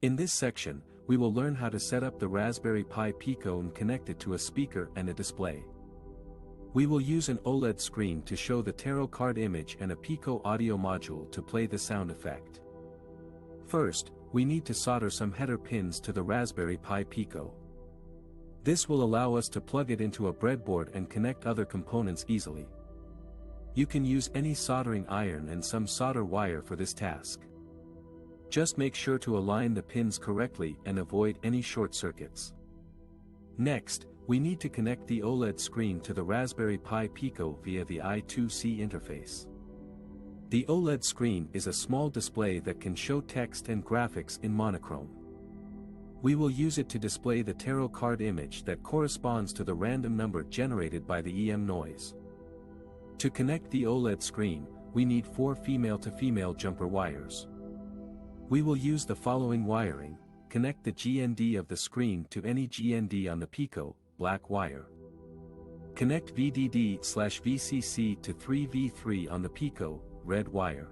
In this section, we will learn how to set up the Raspberry Pi Pico and connect it to a speaker and a display. We will use an OLED screen to show the tarot card image and a Pico audio module to play the sound effect. First, we need to solder some header pins to the Raspberry Pi Pico. This will allow us to plug it into a breadboard and connect other components easily. You can use any soldering iron and some solder wire for this task. Just make sure to align the pins correctly and avoid any short circuits. Next, we need to connect the OLED screen to the Raspberry Pi Pico via the I2C interface. The OLED screen is a small display that can show text and graphics in monochrome. We will use it to display the tarot card image that corresponds to the random number generated by the EM noise. To connect the OLED screen, we need 4 female-to-female jumper wires. We will use the following wiring: connect the GND of the screen to any GND on the Pico, black wire. Connect VDD/VCC to 3V3 on the Pico, red wire.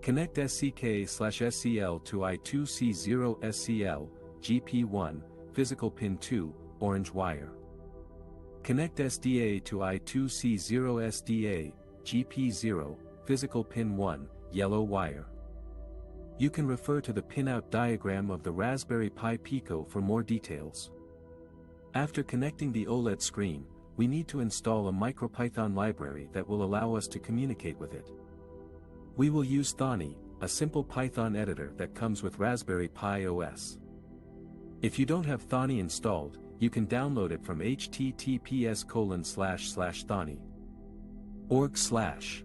Connect SCK/SCL to I2C0SCL, GP1, physical pin 2, orange wire. Connect SDA to I2C0SDA, GP0, physical pin 1, yellow wire. You can refer to the pinout diagram of the Raspberry Pi Pico for more details. After connecting the OLED screen, we need to install a MicroPython library that will allow us to communicate with it. We will use Thonny, a simple Python editor that comes with Raspberry Pi OS. If you don't have Thonny installed, you can download it from https://thonny.org/.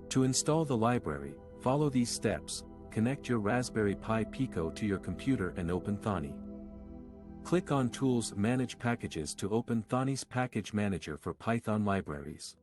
To install the library, follow these steps: connect your Raspberry Pi Pico to your computer and open Thonny. Click on Tools, Manage Packages to open Thonny's Package Manager for Python libraries.